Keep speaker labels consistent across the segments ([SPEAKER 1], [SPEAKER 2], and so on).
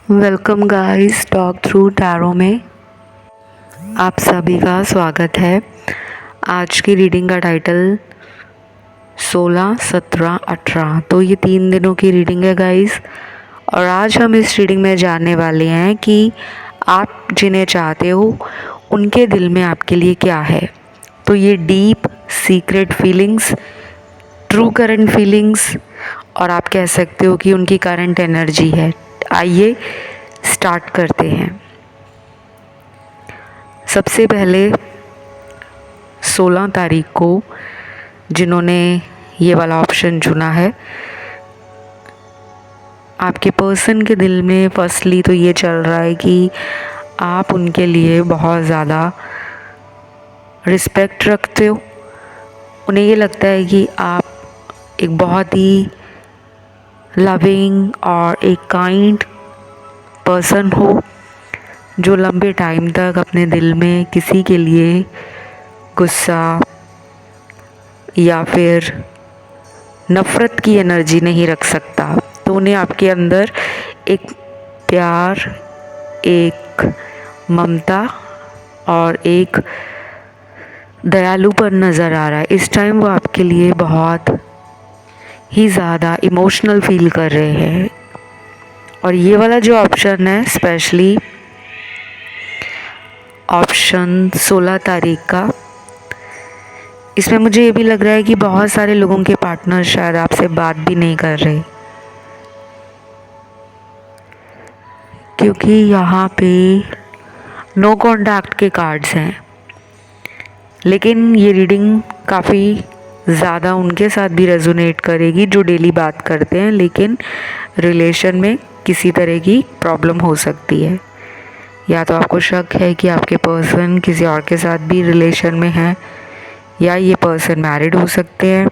[SPEAKER 1] Welcome guys talk through tarot में आप सभी का स्वागत है। आज की रीडिंग का टाइटल 16, 17, 18 तो ये 3 दिनों की रीडिंग है गाइस। और आज हम इस रीडिंग में जानने वाले हैं कि आप जिन्हें चाहते हो उनके दिल में आपके लिए क्या है। तो ये deep secret feelings, true current feelings और आप कह सकते हो कि उनकी करंट एनर्जी है। आइए स्टार्ट करते हैं। सबसे पहले 16 तारीख को जिन्होंने ये वाला ऑप्शन चुना है, आपके पर्सन के दिल में फर्स्टली तो ये चल रहा है कि आप उनके लिए बहुत ज़्यादा रिस्पेक्ट रखते हो। उन्हें ये लगता है कि आप एक बहुत ही लविंग और एक काइंड पर्सन हो जो लंबे टाइम तक अपने दिल में किसी के लिए गुस्सा या फिर नफ़रत की एनर्जी नहीं रख सकता। तो उन्हें आपके अंदर एक प्यार, एक ममता और एक दयालुपन नज़र आ रहा है। इस टाइम वो आपके लिए बहुत ही ज़्यादा इमोशनल फील कर रहे हैं। और ये वाला जो ऑप्शन है, स्पेशली ऑप्शन 16 तारीख का, इसमें मुझे ये भी लग रहा है कि बहुत सारे लोगों के पार्टनर शायद आपसे बात भी नहीं कर रहे, क्योंकि यहाँ पे नो कॉन्टैक्ट के कार्ड्स हैं। लेकिन ये रीडिंग काफ़ी ज़्यादा उनके साथ भी रेजोनेट करेगी जो डेली बात करते हैं, लेकिन रिलेशन में किसी तरह की प्रॉब्लम हो सकती है। या तो आपको शक है कि आपके पर्सन किसी और के साथ भी रिलेशन में है, या ये पर्सन मैरिड हो सकते हैं,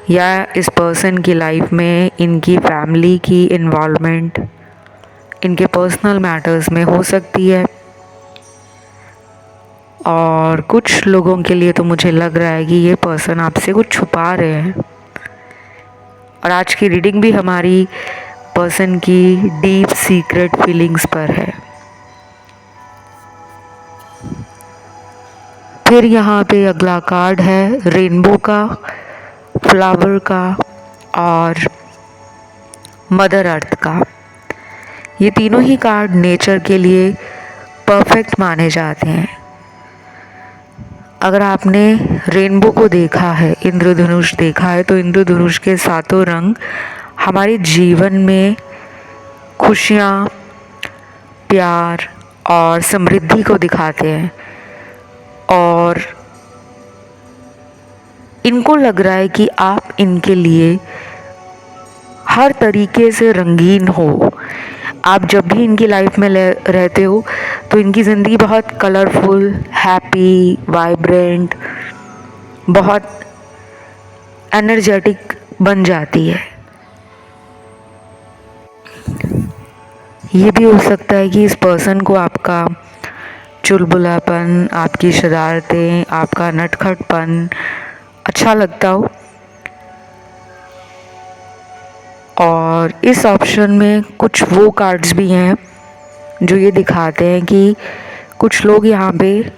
[SPEAKER 1] या इस पर्सन की लाइफ में इनकी फैमिली की इन्वॉल्वमेंट इनके पर्सनल मैटर्स में हो सकती है। और कुछ लोगों के लिए तो मुझे लग रहा है कि ये पर्सन आपसे कुछ छुपा रहे हैं। और आज की रीडिंग भी हमारी पर्सन की डीप सीक्रेट फीलिंग्स पर है। फिर यहाँ पे अगला कार्ड है रेनबो का, फ्लावर का और मदर अर्थ का। ये तीनों ही कार्ड नेचर के लिए परफेक्ट माने जाते हैं। अगर आपने रेनबो को देखा है, इंद्रधनुष देखा है, तो इंद्रधनुष के सातों रंग हमारे जीवन में खुशियाँ, प्यार और समृद्धि को दिखाते हैं। और इनको लग रहा है कि आप इनके लिए हर तरीके से रंगीन हो। आप जब भी इनकी लाइफ में रहते हो तो इनकी ज़िंदगी बहुत कलरफुल, हैप्पी, वाइब्रेंट, बहुत एनर्जेटिक बन जाती है। ये भी हो सकता है कि इस पर्सन को आपका चुलबुलापन, आपकी शरारतें, आपका नटखटपन अच्छा लगता हो। और इस ऑप्शन में कुछ वो कार्ड्स भी हैं जो ये दिखाते हैं कि कुछ लोग यहाँ पे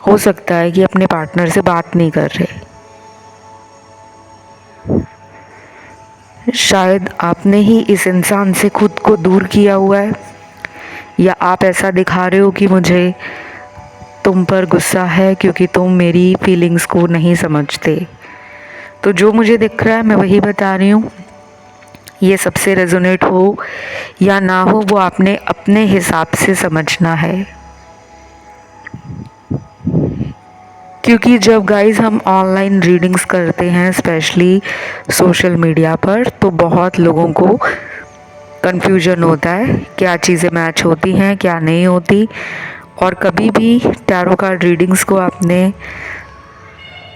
[SPEAKER 1] हो सकता है कि अपने पार्टनर से बात नहीं कर रहे। शायद आपने ही इस इंसान से खुद को दूर किया हुआ है, या आप ऐसा दिखा रहे हो कि मुझे तुम पर गुस्सा है क्योंकि तुम मेरी फीलिंग्स को नहीं समझते। तो जो मुझे दिख रहा है मैं वही बता रही हूँ। ये सबसे रेजोनेट हो या ना हो वो आपने अपने हिसाब से समझना है। क्योंकि जब गाइस हम ऑनलाइन रीडिंग्स करते हैं, स्पेशली सोशल मीडिया पर, तो बहुत लोगों को कन्फ्यूजन होता है क्या चीज़ें मैच होती हैं, क्या नहीं होती। और कभी भी टैरो कार्ड रीडिंग्स को आपने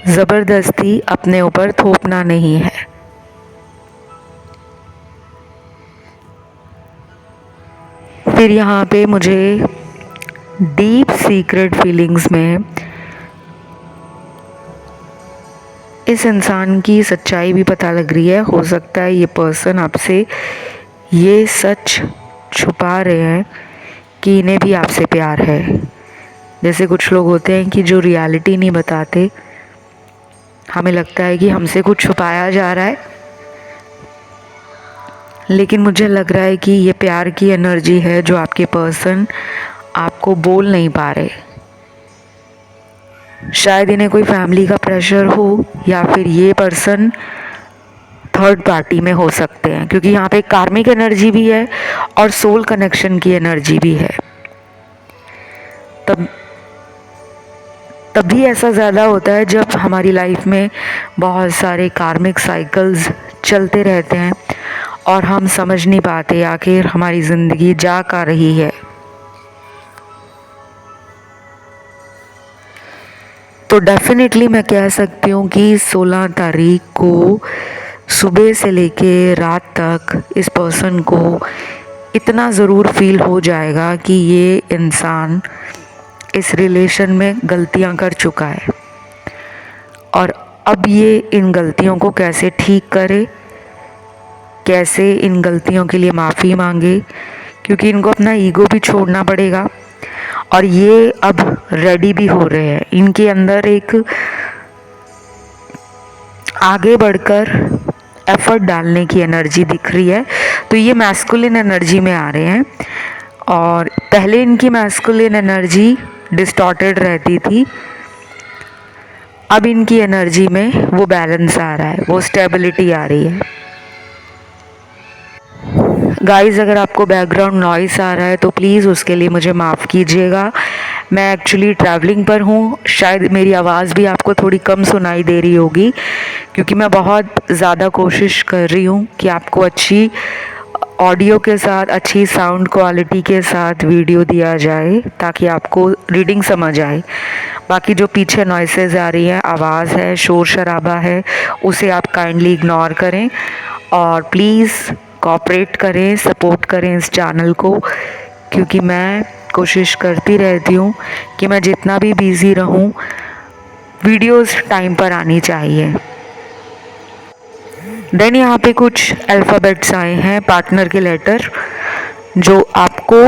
[SPEAKER 1] ज़बरदस्ती अपने ऊपर थोपना नहीं है। फिर यहाँ पे मुझे डीप सीक्रेट फीलिंग्स में इस इंसान की सच्चाई भी पता लग रही है। हो सकता है ये पर्सन आपसे ये सच छुपा रहे हैं कि इन्हें भी आपसे प्यार है। जैसे कुछ लोग होते हैं कि जो रियलिटी नहीं बताते, हमें लगता है कि हमसे कुछ छुपाया जा रहा है, लेकिन मुझे लग रहा है कि ये प्यार की एनर्जी है जो आपके पर्सन आपको बोल नहीं पा रहे। शायद इन्हें कोई फैमिली का प्रेशर हो, या फिर ये पर्सन थर्ड पार्टी में हो सकते हैं, क्योंकि यहाँ पे कार्मिक एनर्जी भी है और सोल कनेक्शन की एनर्जी भी है। तभी ऐसा ज़्यादा होता है जब हमारी लाइफ में बहुत सारे कार्मिक साइकिल्स चलते रहते हैं और हम समझ नहीं पाते आखिर हमारी ज़िंदगी जा का रही है। तो डेफिनेटली मैं कह सकती हूँ कि 16 तारीख को सुबह से लेके रात तक इस पर्सन को इतना ज़रूर फील हो जाएगा कि ये इंसान इस रिलेशन में गलतियाँ कर चुका है और अब ये इन गलतियों को कैसे ठीक करे, कैसे इन गलतियों के लिए माफ़ी मांगे, क्योंकि इनको अपना ईगो भी छोड़ना पड़ेगा। और ये अब रेडी भी हो रहे हैं, इनके अंदर एक आगे बढ़कर एफर्ट डालने की एनर्जी दिख रही है। तो ये मैस्कुलिन एनर्जी में आ रहे हैं और पहले इनकी मैस्कुलिन एनर्जी डिस्टॉर्टेड रहती थी, अब इनकी एनर्जी में वो बैलेंस आ रहा है, वो स्टेबिलिटी आ रही है। गाइस, अगर आपको बैकग्राउंड नॉइस आ रहा है तो प्लीज़ उसके लिए मुझे माफ़ कीजिएगा। मैं एक्चुअली ट्रैवलिंग पर हूँ, शायद मेरी आवाज़ भी आपको थोड़ी कम सुनाई दे रही होगी, क्योंकि मैं बहुत ज़्यादा कोशिश कर रही हूँ कि आपको अच्छी ऑडियो के साथ, अच्छी साउंड क्वालिटी के साथ वीडियो दिया जाए ताकि आपको रीडिंग समझ आए। बाकी जो पीछे नॉइसेज आ रही हैं, आवाज़ है, शोर शराबा है, उसे आप काइंडली इग्नोर करें और प्लीज़ कोऑपरेट करें, सपोर्ट करें इस चैनल को, क्योंकि मैं कोशिश करती रहती हूँ कि मैं जितना भी बिज़ी रहूँ, वीडियोस टाइम पर आनी चाहिए। देन यहाँ पे कुछ अल्फ़ाबेट्स आए हैं, पार्टनर के लेटर, जो आपको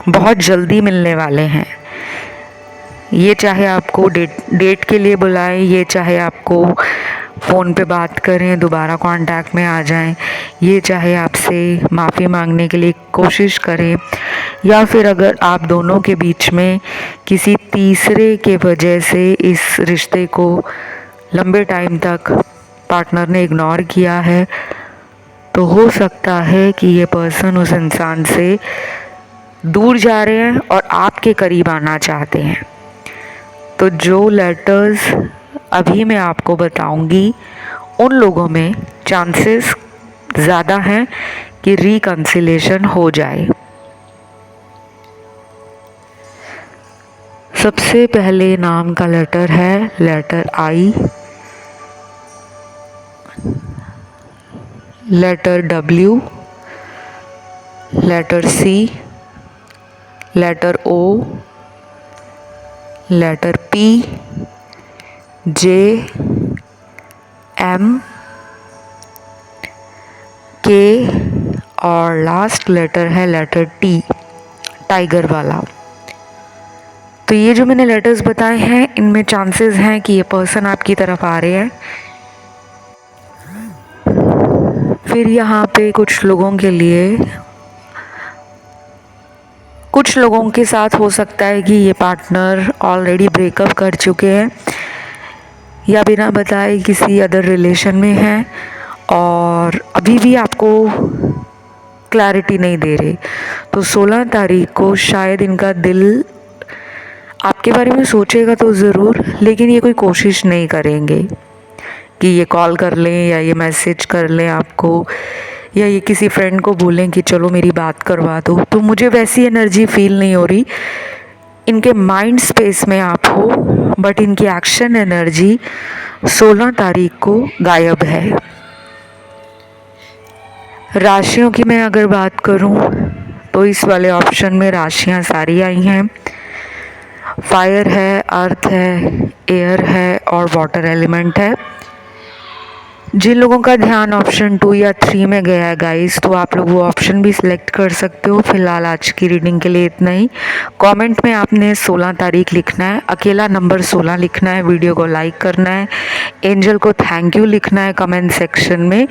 [SPEAKER 1] बहुत जल्दी मिलने वाले हैं। ये चाहे आपको डेट के लिए बुलाएं, ये चाहे आपको फ़ोन पे बात करें, दोबारा कांटेक्ट में आ जाएं, ये चाहे आपसे माफ़ी मांगने के लिए कोशिश करें, या फिर अगर आप दोनों के बीच में किसी तीसरे के वजह से इस रिश्ते को लंबे टाइम तक पार्टनर ने इग्नोर किया है, तो हो सकता है कि ये पर्सन उस इंसान से दूर जा रहे हैं और आपके करीब आना चाहते हैं। तो जो लेटर्स अभी मैं आपको बताऊंगी, उन लोगों में चांसेस ज़्यादा हैं कि रिकंसिलेशन हो जाए। सबसे पहले नाम का लेटर है लेटर आई, लेटर डब्ल्यू, लेटर सी, लेटर ओ, लेटर पी, जे, एम, के और लास्ट लेटर है लेटर टी, टाइगर वाला। तो ये जो मैंने लेटर्स बताए हैं, इनमें चांसेस हैं कि ये पर्सन आपकी तरफ आ रहे हैं। फिर यहाँ पे कुछ लोगों के साथ हो सकता है कि ये पार्टनर ऑलरेडी ब्रेकअप कर चुके हैं या बिना बताए किसी अदर रिलेशन में हैं और अभी भी आपको क्लैरिटी नहीं दे रहे। तो 16 तारीख को शायद इनका दिल आपके बारे में सोचेगा तो ज़रूर, लेकिन ये कोई कोशिश नहीं करेंगे कि ये कॉल कर लें या ये मैसेज कर लें आपको, या ये किसी फ्रेंड को बोलें कि चलो मेरी बात करवा दो। तो मुझे वैसी एनर्जी फील नहीं हो रही। इनके माइंड स्पेस में आप हो, बट इनकी एक्शन एनर्जी 16 तारीख को गायब है। राशियों की मैं अगर बात करूं तो इस वाले ऑप्शन में राशियां सारी आई हैं। फायर है, अर्थ है, एयर है और वाटर एलिमेंट है। जिन लोगों का ध्यान ऑप्शन 2 या 3 में गया है गाइस, तो आप लोग वो ऑप्शन भी सिलेक्ट कर सकते हो। फिलहाल आज की रीडिंग के लिए इतना ही। कमेंट में आपने 16 तारीख लिखना है, अकेला नंबर 16 लिखना है, वीडियो को लाइक करना है, एंजल को थैंक यू लिखना है कमेंट सेक्शन में,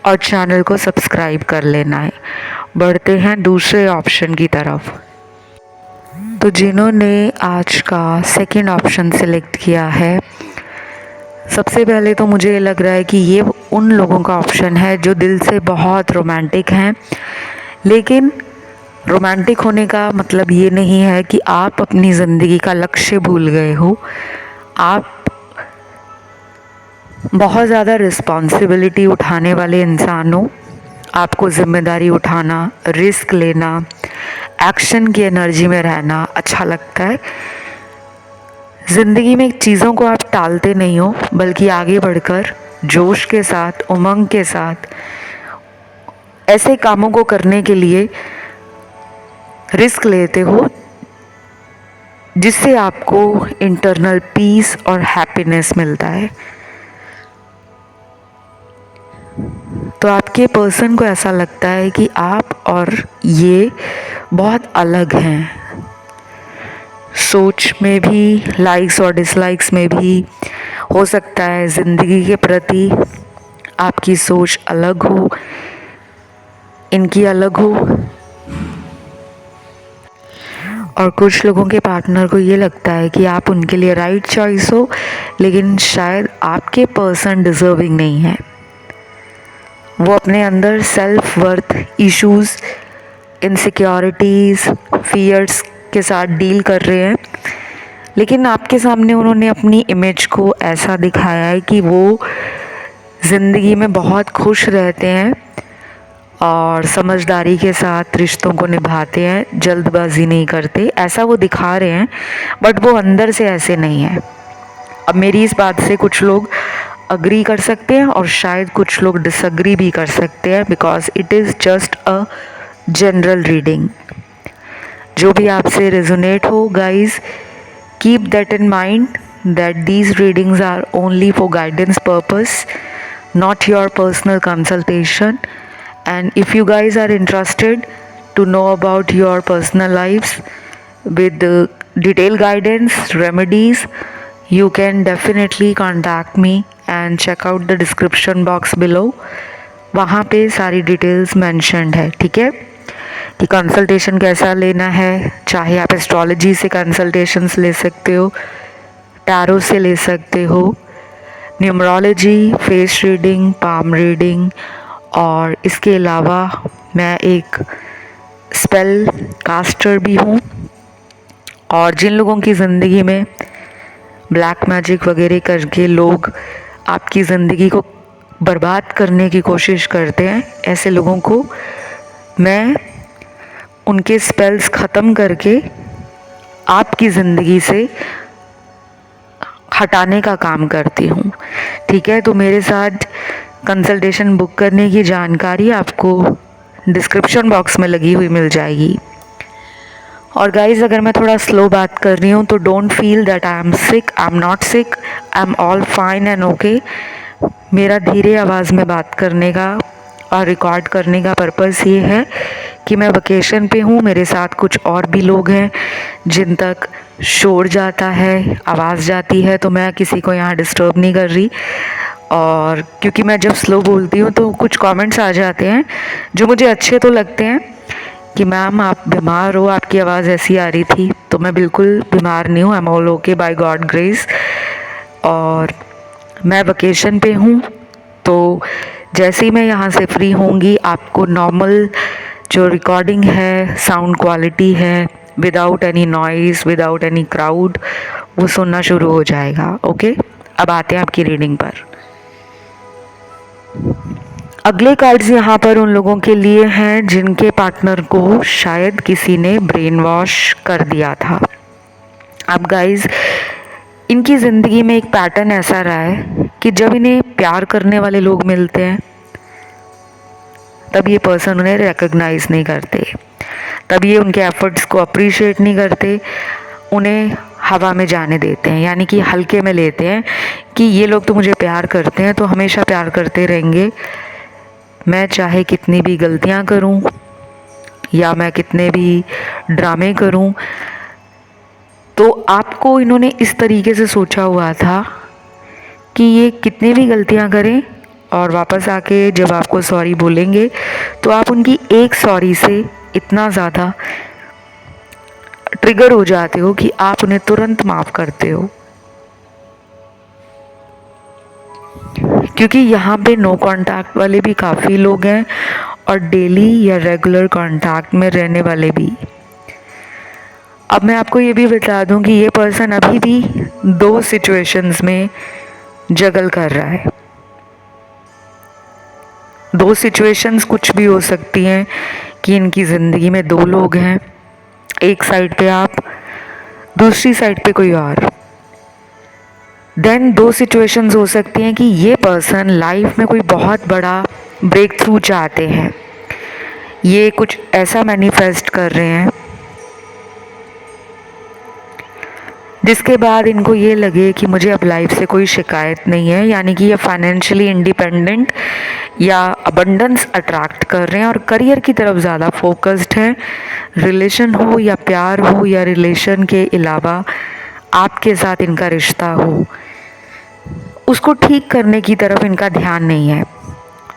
[SPEAKER 1] और चैनल को सब्सक्राइब कर लेना है। बढ़ते हैं दूसरे ऑप्शन की तरफ। तो जिन्होंने आज का सेकंड ऑप्शन सिलेक्ट किया है, सबसे पहले तो मुझे ये लग रहा है कि ये उन लोगों का ऑप्शन है जो दिल से बहुत रोमांटिक हैं, लेकिन रोमांटिक होने का मतलब ये नहीं है कि आप अपनी ज़िंदगी का लक्ष्य भूल गए हो। आप बहुत ज़्यादा रिस्पॉन्सिबिलिटी उठाने वाले इंसान हो। आपको ज़िम्मेदारी उठाना, रिस्क लेना, एक्शन की एनर्जी में रहना अच्छा लगता है। ज़िंदगी में चीज़ों को आप टालते नहीं हो, बल्कि आगे बढ़कर जोश के साथ, उमंग के साथ ऐसे कामों को करने के लिए रिस्क लेते हो जिससे आपको इंटरनल पीस और हैप्पीनेस मिलता है। तो आपके पर्सन को ऐसा लगता है कि आप और ये बहुत अलग हैं, सोच में भी, लाइक्स और डिसलाइक्स में भी। हो सकता है ज़िंदगी के प्रति आपकी सोच अलग हो, इनकी अलग हो। और कुछ लोगों के पार्टनर को ये लगता है कि आप उनके लिए राइट चॉइस हो, लेकिन शायद आपके पर्सन डिज़र्विंग नहीं है। वो अपने अंदर self worth issues, insecurities, fears के साथ डील कर रहे हैं, लेकिन आपके सामने उन्होंने अपनी इमेज को ऐसा दिखाया है कि वो ज़िंदगी में बहुत खुश रहते हैं और समझदारी के साथ रिश्तों को निभाते हैं, जल्दबाजी नहीं करते, ऐसा वो दिखा रहे हैं, बट वो अंदर से ऐसे नहीं है। अब मेरी इस बात से कुछ लोग अग्री कर सकते हैं और शायद कुछ लोग डिसअग्री भी कर सकते हैं, because it is just a general reading. जो भी आपसे रेजोनेट हो guys, keep that in mind that these readings are only for guidance purpose, not your personal consultation. And if you guys are interested to know about your personal lives with the detailed guidance, remedies, you can definitely contact me and check out the description box below. वहाँ पे सारी details mentioned है, ठीक है, कि consultation कैसा लेना है। चाहे आप एस्ट्रोलॉजी से कंसल्टेशंस ले सकते हो, टैरो से ले सकते हो, numerology, face reading, palm reading, और इसके अलावा मैं एक स्पेल कास्टर भी हूँ। और जिन लोगों की ज़िंदगी में ब्लैक मैजिक वगैरह करके लोग आपकी ज़िंदगी को बर्बाद करने की कोशिश करते हैं, ऐसे लोगों को मैं उनके स्पेल्स ख़त्म करके आपकी ज़िंदगी से हटाने का काम करती हूँ, ठीक है। तो मेरे साथ कंसल्टेशन बुक करने की जानकारी आपको डिस्क्रिप्शन बॉक्स में लगी हुई मिल जाएगी। और गाइज़, अगर मैं थोड़ा स्लो बात कर रही हूँ तो don't feel that I am sick, I am not sick, I am all fine and okay. मेरा धीरे आवाज़ में बात करने का और रिकॉर्ड करने का पर्पज़ ये है कि मैं वेकेशन पे हूँ, मेरे साथ कुछ और भी लोग हैं जिन तक शोर जाता है, आवाज़ जाती है, तो मैं किसी को यहाँ डिस्टर्ब नहीं कर रही। और क्योंकि मैं जब स्लो बोलती हूँ तो कुछ कमेंट्स आ जाते हैं जो मुझे अच्छे तो लगते हैं कि मैम आप बीमार हो, आपकी आवाज़ ऐसी आ रही थी। तो मैं बिल्कुल बीमार नहीं हूँ, I am all okay by God grace. और मैं वेकेशन पे हूँ, तो जैसे ही मैं यहाँ से फ्री होंगी आपको नॉर्मल जो रिकॉर्डिंग है, साउंड क्वालिटी है, without any noise, without any crowd, वो सुनना शुरू हो जाएगा, ओके। अब आते हैं आपकी रीडिंग पर। अगले कार्ड्स यहाँ पर उन लोगों के लिए हैं जिनके पार्टनर को शायद किसी ने ब्रेन वॉश कर दिया था। अब गाइज, इनकी ज़िंदगी में एक पैटर्न ऐसा रहा है कि जब इन्हें प्यार करने वाले लोग मिलते हैं तब ये पर्सन उन्हें रिकॉग्नाइज़ नहीं करते, तब ये उनके एफर्ट्स को अप्रिशिएट नहीं करते, उन्हें हवा में जाने देते हैं, यानी कि हल्के में लेते हैं कि ये लोग तो मुझे प्यार करते हैं तो हमेशा प्यार करते रहेंगे, मैं चाहे कितनी भी गलतियां करूं या मैं कितने भी ड्रामे करूं। तो आपको इन्होंने इस तरीके से सोचा हुआ था कि ये कितनी भी गलतियां करें और वापस आके जब आपको सॉरी बोलेंगे तो आप उनकी एक सॉरी से इतना ज़्यादा ट्रिगर हो जाते हो कि आप उन्हें तुरंत माफ़ करते हो। क्योंकि यहाँ पे नो कांटेक्ट वाले भी काफ़ी लोग हैं और डेली या रेगुलर कांटेक्ट में रहने वाले भी। अब मैं आपको ये भी बता दूं कि ये पर्सन अभी भी 2 सिचुएशंस में जगल कर रहा है। 2 सिचुएशंस कुछ भी हो सकती हैं कि इनकी ज़िंदगी में 2 लोग हैं, एक साइड पे आप, दूसरी साइड पे कोई और। देन 2 सिचुएशंस हो सकती हैं कि ये पर्सन लाइफ में कोई बहुत बड़ा ब्रेक थ्रू चाहते हैं, ये कुछ ऐसा मैनिफेस्ट कर रहे हैं जिसके बाद इनको ये लगे कि मुझे अब लाइफ से कोई शिकायत नहीं है, यानी कि ये फाइनेंशियली इंडिपेंडेंट या अबंडेंस अट्रैक्ट कर रहे हैं और करियर की तरफ ज़्यादा फोकस्ड हैं। रिलेशन हो या प्यार हो या रिलेशन के अलावा आपके साथ इनका रिश्ता हो, उसको ठीक करने की तरफ इनका ध्यान नहीं है।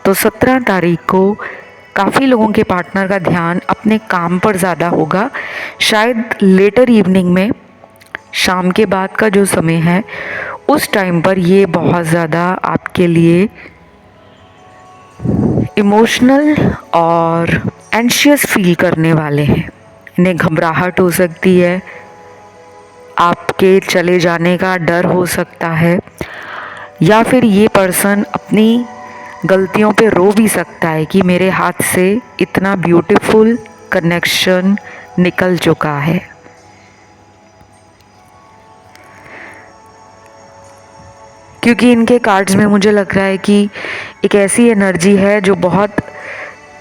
[SPEAKER 1] तो 17 तारीख को काफ़ी लोगों के पार्टनर का ध्यान अपने काम पर ज़्यादा होगा। शायद लेटर इवनिंग में, शाम के बाद का जो समय है, उस टाइम पर ये बहुत ज़्यादा आपके लिए इमोशनल और एंशियस फील करने वाले हैं। इन्हें घबराहट हो सकती है, आपके चले जाने का डर हो सकता है, या फिर ये पर्सन अपनी गलतियों पे रो भी सकता है कि मेरे हाथ से इतना ब्यूटीफुल कनेक्शन निकल चुका है। क्योंकि इनके कार्ड्स में मुझे लग रहा है कि एक ऐसी एनर्जी है जो बहुत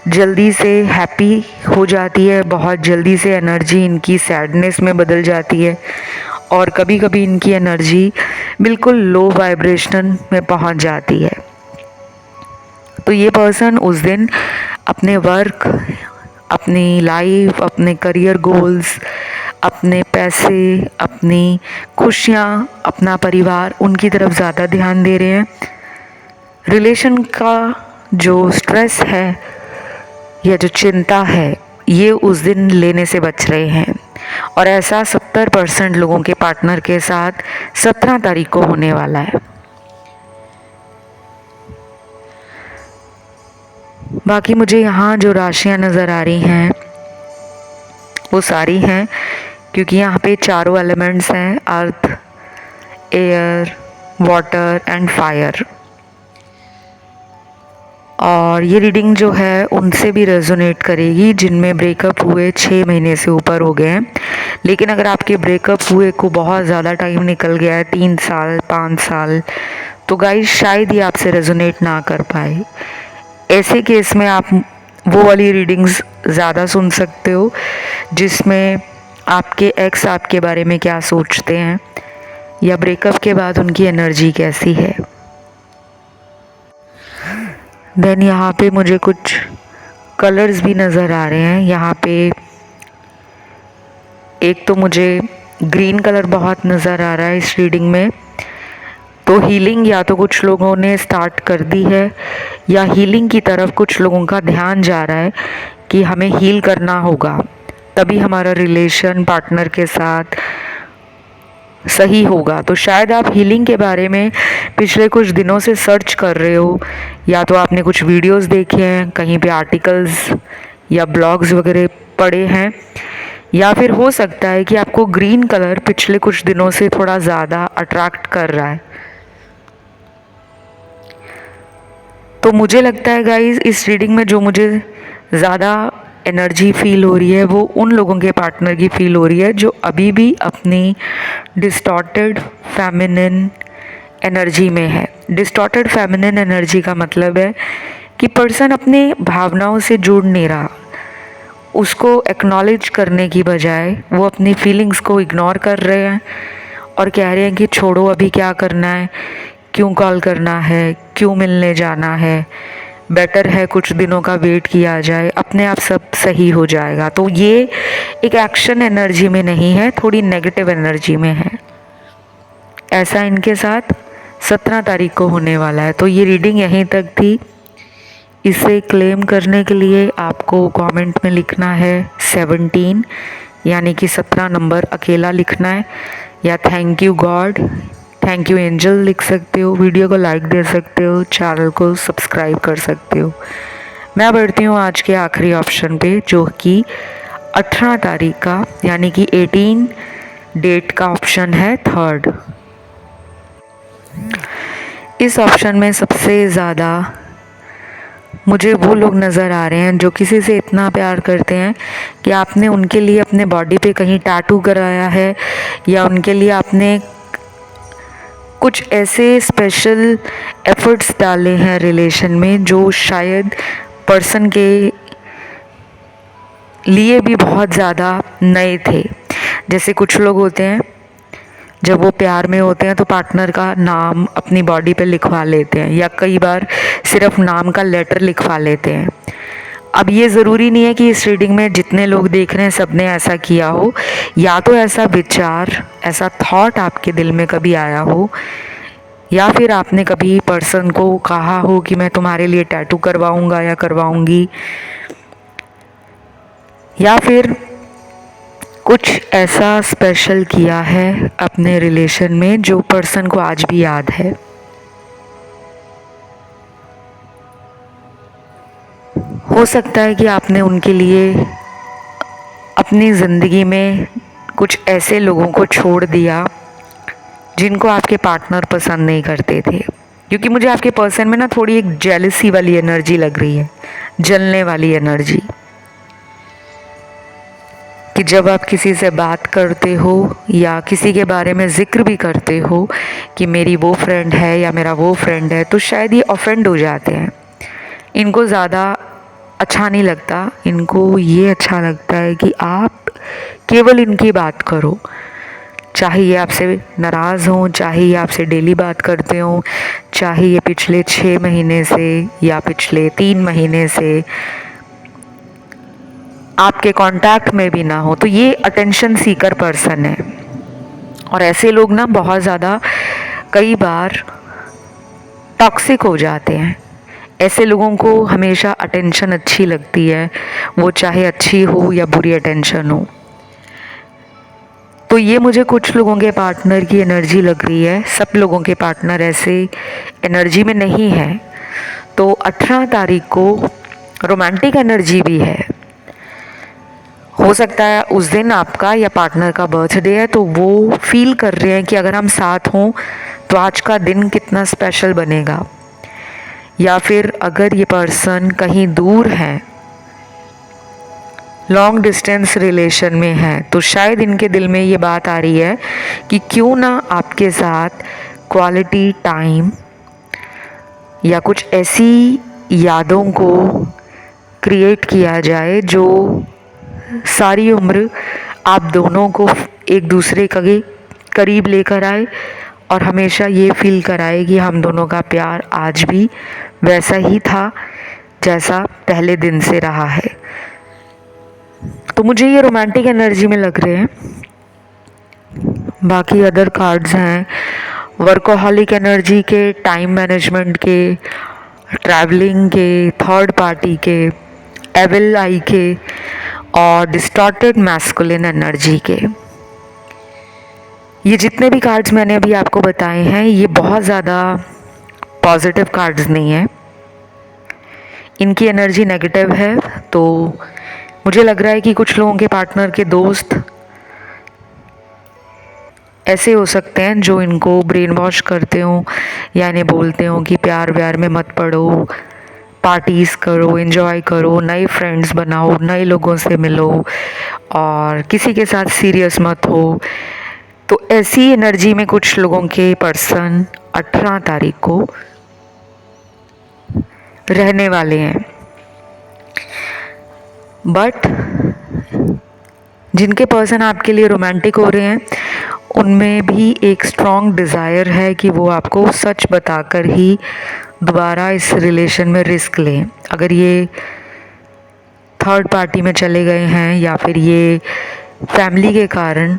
[SPEAKER 1] जल्दी से हैप्पी हो जाती है, बहुत जल्दी से एनर्जी इनकी सैडनेस में बदल जाती है और कभी कभी इनकी एनर्जी बिल्कुल लो वाइब्रेशन में पहुंच जाती है। तो ये पर्सन उस दिन अपने वर्क, अपनी लाइफ, अपने करियर गोल्स, अपने पैसे, अपनी खुशियाँ, अपना परिवार, उनकी तरफ ज़्यादा ध्यान दे रहे हैं। रिलेशन का जो स्ट्रेस है या जो चिंता है, ये उस दिन लेने से बच रहे हैं। और ऐसा 70% लोगों के पार्टनर के साथ 17 तारीख को होने वाला है। बाकी मुझे यहाँ जो राशियाँ नज़र आ रही हैं वो सारी हैं, क्योंकि यहाँ पे चारों एलिमेंट्स हैं, अर्थ, एयर, वाटर एंड फायर। और ये रीडिंग जो है उनसे भी रेजोनेट करेगी जिनमें ब्रेकअप हुए 6 महीने से ऊपर हो गए हैं। लेकिन अगर आपके ब्रेकअप हुए को बहुत ज़्यादा टाइम निकल गया है, 3 साल 5 साल, तो गाइस शायद ये आपसे रेजोनेट ना कर पाए। ऐसे केस में आप वो वाली रीडिंग्स ज़्यादा सुन सकते हो जिसमें आपके एक्स आपके बारे में क्या सोचते हैं या ब्रेकअप के बाद उनकी एनर्जी कैसी है। देन यहाँ पे मुझे कुछ कलर्स भी नज़र आ रहे हैं। यहाँ पे एक तो मुझे ग्रीन कलर बहुत नज़र आ रहा है इस रीडिंग में। तो हीलिंग या तो कुछ लोगों ने स्टार्ट कर दी है या हीलिंग की तरफ कुछ लोगों का ध्यान जा रहा है कि हमें हील करना होगा, तभी हमारा रिलेशन पार्टनर के साथ सही होगा। तो शायद आप हीलिंग के बारे में पिछले कुछ दिनों से सर्च कर रहे हो, या तो आपने कुछ वीडियोस देखे हैं, कहीं पे आर्टिकल्स या ब्लॉग्स वगैरह पढ़े हैं, या फिर हो सकता है कि आपको ग्रीन कलर पिछले कुछ दिनों से थोड़ा ज़्यादा अट्रैक्ट कर रहा है। तो मुझे लगता है गाइस इस रीडिंग में जो मुझे ज़्यादा एनर्जी फील हो रही है वो उन लोगों के पार्टनर की फील हो रही है जो अभी भी अपनी डिस्टॉर्टेड फेमिनिन एनर्जी में है। डिस्टॉर्टेड फेमिनिन एनर्जी का मतलब है कि पर्सन अपने भावनाओं से जुड़ नहीं रहा, उसको एक्नॉलेज करने की बजाय वो अपनी फीलिंग्स को इग्नोर कर रहे हैं और कह रहे हैं कि छोड़ो अभी क्या करना है, क्यों कॉल करना है, क्यों मिलने जाना है, बेटर है कुछ दिनों का वेट किया जाए, अपने आप सब सही हो जाएगा। तो ये एक एक्शन एनर्जी में नहीं है, थोड़ी नेगेटिव एनर्जी में है। ऐसा इनके साथ 17 तारीख को होने वाला है। तो ये रीडिंग यहीं तक थी। इसे क्लेम करने के लिए आपको कमेंट में लिखना है 17 यानी कि 17 नंबर अकेला लिखना है, या thank you God, thank you angel लिख सकते हो, वीडियो को लाइक दे सकते हो, चैनल को सब्सक्राइब कर सकते हो। मैं बढ़ती हूँ आज के आखिरी ऑप्शन पे, जो कि 18 तारीख का यानी कि 18 डेट का ऑप्शन है, थर्ड। इस ऑप्शन में सबसे ज़्यादा मुझे वो लोग नज़र आ रहे हैं जो किसी से इतना प्यार करते हैं कि आपने उनके लिए अपने बॉडी पे कहीं टैटू कराया है, या उनके लिए आपने कुछ ऐसे स्पेशल एफर्ट्स डाले हैं रिलेशन में जो शायद पर्सन के लिए भी बहुत ज़्यादा नए थे। जैसे कुछ लोग होते हैं जब वो प्यार में होते हैं तो पार्टनर का नाम अपनी बॉडी पे लिखवा लेते हैं, या कई बार सिर्फ नाम का लेटर लिखवा लेते हैं। अब ये ज़रूरी नहीं है कि इस रीडिंग में जितने लोग देख रहे हैं सब ने ऐसा किया हो, या तो ऐसा विचार, ऐसा थॉट आपके दिल में कभी आया हो, या फिर आपने कभी पर्सन को कहा हो कि मैं तुम्हारे लिए टैटू करवाऊंगा या करवाऊंगी, या फिर कुछ ऐसा स्पेशल किया है अपने रिलेशन में जो पर्सन को आज भी याद है। हो सकता है कि आपने उनके लिए अपनी ज़िंदगी में कुछ ऐसे लोगों को छोड़ दिया जिनको आपके पार्टनर पसंद नहीं करते थे, क्योंकि मुझे आपके पर्सन में ना थोड़ी एक जेलसी वाली एनर्जी लग रही है, जलने वाली एनर्जी, कि जब आप किसी से बात करते हो या किसी के बारे में ज़िक्र भी करते हो कि मेरी वो फ्रेंड है या मेरा वो फ्रेंड है, तो शायद ये ऑफेंड हो जाते हैं। इनको ज़्यादा अच्छा नहीं लगता, इनको ये अच्छा लगता है कि आप केवल इनकी बात करो, चाहे ये आपसे नाराज़ हों, चाहे ये आपसे डेली बात करते हों, चाहे ये पिछले 6 महीने से या पिछले 3 महीने से आपके कांटेक्ट में भी ना हो। तो ये अटेंशन सीकर पर्सन है, और ऐसे लोग ना बहुत ज़्यादा कई बार टॉक्सिक हो जाते हैं। ऐसे लोगों को हमेशा अटेंशन अच्छी लगती है, वो चाहे अच्छी हो या बुरी अटेंशन हो। तो ये मुझे कुछ लोगों के पार्टनर की एनर्जी लग रही है, सब लोगों के पार्टनर ऐसे एनर्जी में नहीं है। तो 18 तारीख को रोमांटिक एनर्जी भी है। हो सकता है उस दिन आपका या पार्टनर का बर्थडे है, तो वो फील कर रहे हैं कि अगर हम साथ हों तो आज का दिन कितना स्पेशल बनेगा। या फिर अगर ये पर्सन कहीं दूर है, लॉन्ग डिस्टेंस रिलेशन में है, तो शायद इनके दिल में ये बात आ रही है कि क्यों ना आपके साथ क्वालिटी टाइम या कुछ ऐसी यादों को क्रिएट किया जाए जो सारी उम्र आप दोनों को एक दूसरे के करीब लेकर आए, और हमेशा ये फील कराए कि हम दोनों का प्यार आज भी वैसा ही था जैसा पहले दिन से रहा है। तो मुझे ये रोमांटिक एनर्जी में लग रहे हैं। बाकी अदर कार्ड्स हैं वर्कोहॉलिक एनर्जी के, टाइम मैनेजमेंट के, ट्रैवलिंग के, थर्ड पार्टी के, एविल आई के, और डिस्टॉर्टेड मैस्कुलिन एनर्जी के। ये जितने भी कार्ड्स मैंने अभी आपको बताए हैं ये बहुत ज़्यादा पॉजिटिव कार्ड्स नहीं हैं, इनकी एनर्जी नेगेटिव है। तो मुझे लग रहा है कि कुछ लोगों के पार्टनर के दोस्त ऐसे हो सकते हैं जो इनको ब्रेन वॉश करते हों, या इन्हें बोलते हों कि प्यार व्यार में मत पड़ो, पार्टीज़ करो, एंजॉय करो, नए फ्रेंड्स बनाओ, नए लोगों से मिलो, और किसी के साथ सीरियस मत हो। तो ऐसी एनर्जी में कुछ लोगों के पर्सन 18 तारीख को रहने वाले हैं। बट जिनके पर्सन आपके लिए रोमांटिक हो रहे हैं उनमें भी एक स्ट्रॉन्ग डिज़ायर है कि वो आपको सच बताकर ही दोबारा इस रिलेशन में रिस्क लें। अगर ये थर्ड पार्टी में चले गए हैं या फिर ये फैमिली के कारण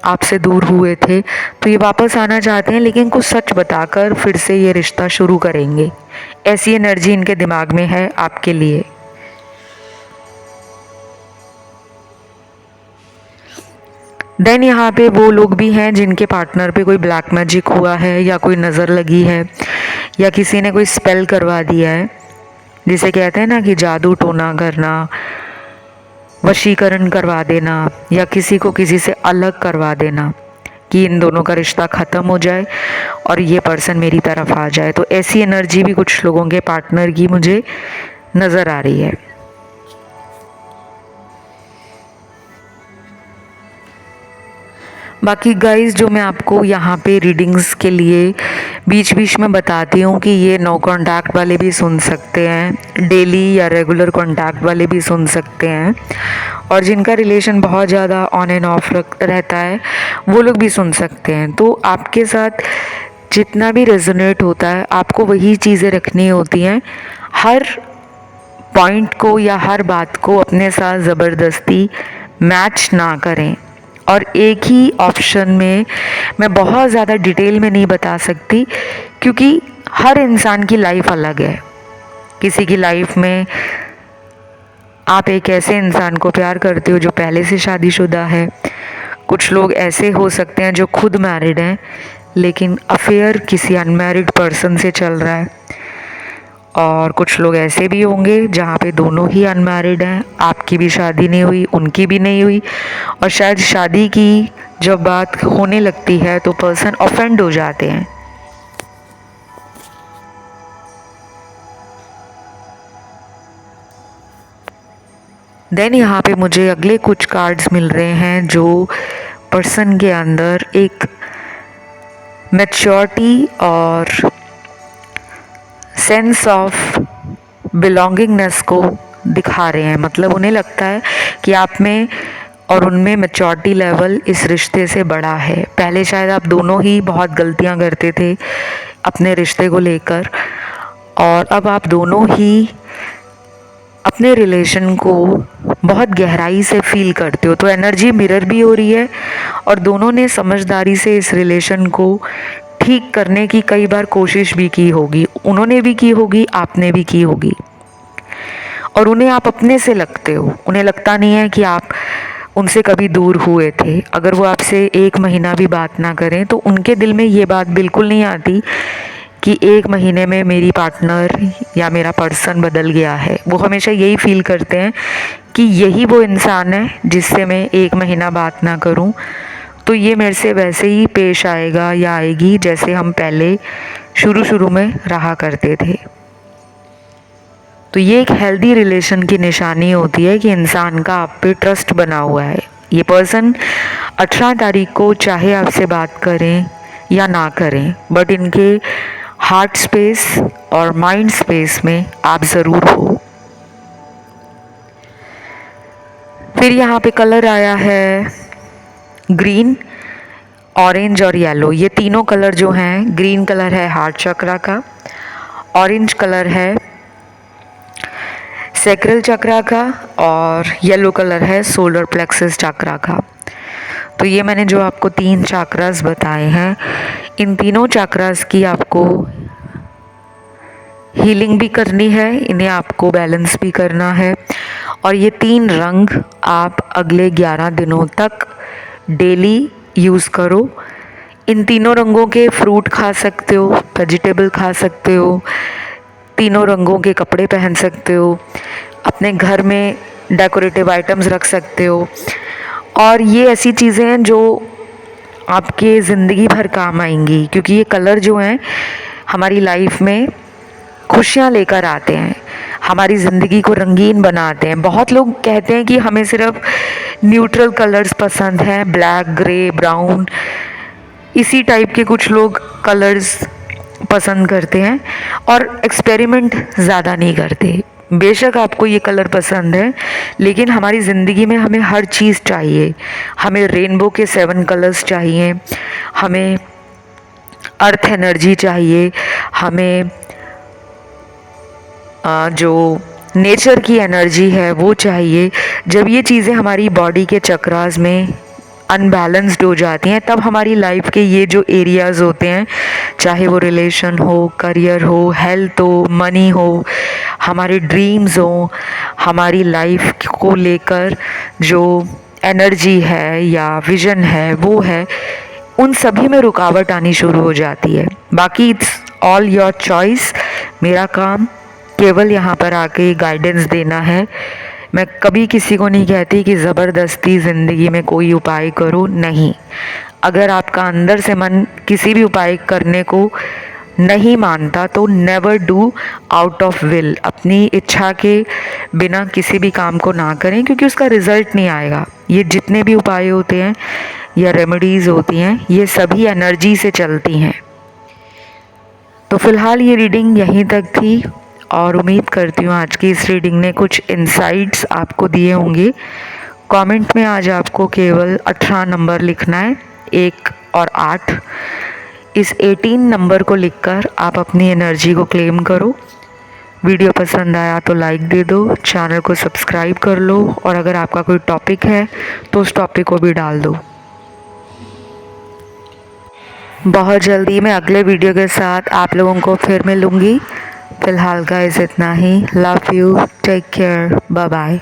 [SPEAKER 1] आपसे दूर हुए थे, तो ये वापस आना चाहते हैं, लेकिन कुछ सच बताकर फिर से ये रिश्ता शुरू करेंगे। ऐसी एनर्जी इनके दिमाग में है आपके लिए। देन यहाँ पे वो लोग भी हैं जिनके पार्टनर पे कोई ब्लैक मैजिक हुआ है या कोई नज़र लगी है या किसी ने कोई स्पेल करवा दिया है, जिसे कहते हैं ना कि जादू टोना करना, वशीकरण करवा देना या किसी को किसी से अलग करवा देना कि इन दोनों का रिश्ता ख़त्म हो जाए और ये पर्सन मेरी तरफ आ जाए। तो ऐसी एनर्जी भी कुछ लोगों के पार्टनर की मुझे नज़र आ रही है। बाकी गाइस, जो मैं आपको यहाँ पे रीडिंग्स के लिए बीच बीच में बताती हूँ कि ये नो कांटेक्ट वाले भी सुन सकते हैं, डेली या रेगुलर कांटेक्ट वाले भी सुन सकते हैं, और जिनका रिलेशन बहुत ज़्यादा ऑन एंड ऑफ रहता है वो लोग भी सुन सकते हैं। तो आपके साथ जितना भी रेजोनेट होता है, आपको वही चीज़ें रखनी होती हैं। हर पॉइंट को या हर बात को अपने साथ ज़बरदस्ती मैच ना करें। और एक ही ऑप्शन में मैं बहुत ज़्यादा डिटेल में नहीं बता सकती, क्योंकि हर इंसान की लाइफ अलग है। किसी की लाइफ में आप एक ऐसे इंसान को प्यार करते हो जो पहले से शादीशुदा है, कुछ लोग ऐसे हो सकते हैं जो खुद मैरिड हैं लेकिन अफेयर किसी अनमैरिड पर्सन से चल रहा है, और कुछ लोग ऐसे भी होंगे जहाँ पे दोनों ही अनमैरिड हैं, आपकी भी शादी नहीं हुई, उनकी भी नहीं हुई, और शायद शादी की जब बात होने लगती है तो पर्सन ऑफेंड हो जाते हैं। देन यहाँ पे मुझे अगले कुछ कार्ड्स मिल रहे हैं जो पर्सन के अंदर एक मैच्योरिटी और सेंस ऑफ बिलोंगिंगनेस को दिखा रहे हैं। मतलब उन्हें लगता है कि आप में और उनमें मैच्योरिटी लेवल इस रिश्ते से बड़ा है। पहले शायद आप दोनों ही बहुत गलतियां करते थे अपने रिश्ते को लेकर, और अब आप दोनों ही अपने रिलेशन को बहुत गहराई से फील करते हो। तो एनर्जी मिरर भी हो रही है, और दोनों ने समझदारी से इस रिलेशन को ठीक करने की कई बार कोशिश भी की होगी। उन्होंने भी की होगी, आपने भी की होगी, और उन्हें आप अपने से लगते हो। उन्हें लगता नहीं है कि आप उनसे कभी दूर हुए थे। अगर वो आपसे 1 महीना भी बात ना करें तो उनके दिल में ये बात बिल्कुल नहीं आती कि 1 महीने में मेरी पार्टनर या मेरा पर्सन बदल गया है। वो हमेशा यही फील करते हैं कि यही वो इंसान है जिससे मैं 1 महीना बात ना करूं तो ये मेरे से वैसे ही पेश आएगा या आएगी जैसे हम पहले शुरू में रहा करते थे। तो ये एक हेल्दी रिलेशन की निशानी होती है कि इंसान का आप पे ट्रस्ट बना हुआ है। ये पर्सन 18 तारीख को चाहे आपसे बात करें या ना करें, बट इनके हार्ट स्पेस और माइंड स्पेस में आप ज़रूर हो। फिर यहाँ पे कलर आया है ग्रीन, ऑरेंज और येलो। ये तीनों कलर जो हैं, ग्रीन कलर है हार्ट चक्रा का, ऑरेंज कलर है सैक्रल चक्रा का, और येलो कलर है सोलर प्लेक्सस चक्रा का। तो ये मैंने जो आपको 3 चक्रास बताए हैं, इन तीनों चक्रास की आपको हीलिंग भी करनी है, इन्हें आपको बैलेंस भी करना है। और ये 3 रंग आप अगले 11 दिनों तक डेली यूज़ करो। इन तीनों रंगों के फ्रूट खा सकते हो, वेजिटेबल खा सकते हो, तीनों रंगों के कपड़े पहन सकते हो, अपने घर में डेकोरेटिव आइटम्स रख सकते हो। और ये ऐसी चीज़ें हैं जो आपके ज़िंदगी भर काम आएंगी, क्योंकि ये कलर जो हैं हमारी लाइफ में खुशियाँ लेकर आते हैं, हमारी ज़िंदगी को रंगीन बनाते हैं। बहुत लोग कहते हैं कि हमें सिर्फ न्यूट्रल कलर्स पसंद हैं, ब्लैक, ग्रे, ब्राउन, इसी टाइप के कुछ लोग कलर्स पसंद करते हैं और एक्सपेरिमेंट ज़्यादा नहीं करते। बेशक आपको ये कलर पसंद है, लेकिन हमारी ज़िंदगी में हमें हर चीज़ चाहिए। हमें रेनबो के 7 कलर्स चाहिए, हमें अर्थ एनर्जी चाहिए, हमें जो नेचर की एनर्जी है वो चाहिए। जब ये चीज़ें हमारी बॉडी के चक्रास में अनबैलेंस्ड हो जाती हैं, तब हमारी लाइफ के ये जो एरियाज़ होते हैं, चाहे वो रिलेशन हो, करियर हो, हेल्थ हो, मनी हो, हमारे ड्रीम्स हो, हमारी लाइफ को लेकर जो एनर्जी है या विज़न है वो है, उन सभी में रुकावट आनी शुरू हो जाती है। बाकी इट्स ऑल योर चॉइस। मेरा काम केवल यहाँ पर आके गाइडेंस देना है। मैं कभी किसी को नहीं कहती कि ज़बरदस्ती ज़िंदगी में कोई उपाय करो, नहीं। अगर आपका अंदर से मन किसी भी उपाय करने को नहीं मानता तो never do out of will. अपनी इच्छा के बिना किसी भी काम को ना करें, क्योंकि उसका रिज़ल्ट नहीं आएगा। ये जितने भी उपाय होते हैं या रेमेडीज़ होती हैं, ये सभी एनर्जी से चलती हैं। तो फ़िलहाल ये रीडिंग यहीं तक थी, और उम्मीद करती हूँ आज की इस रीडिंग ने कुछ इंसाइट्स आपको दिए होंगे। कमेंट में आज आपको केवल 18 नंबर लिखना है, 1 और 8। इस 18 नंबर को लिखकर आप अपनी एनर्जी को क्लेम करो। वीडियो पसंद आया तो लाइक दे दो, चैनल को सब्सक्राइब कर लो, और अगर आपका कोई टॉपिक है तो उस टॉपिक को भी डाल दो। बहुत जल्दी मैं अगले वीडियो के साथ आप लोगों को फिर मिलूँगी। फ़िलहाल गाइस इतना ही। Love you, take care, bye bye.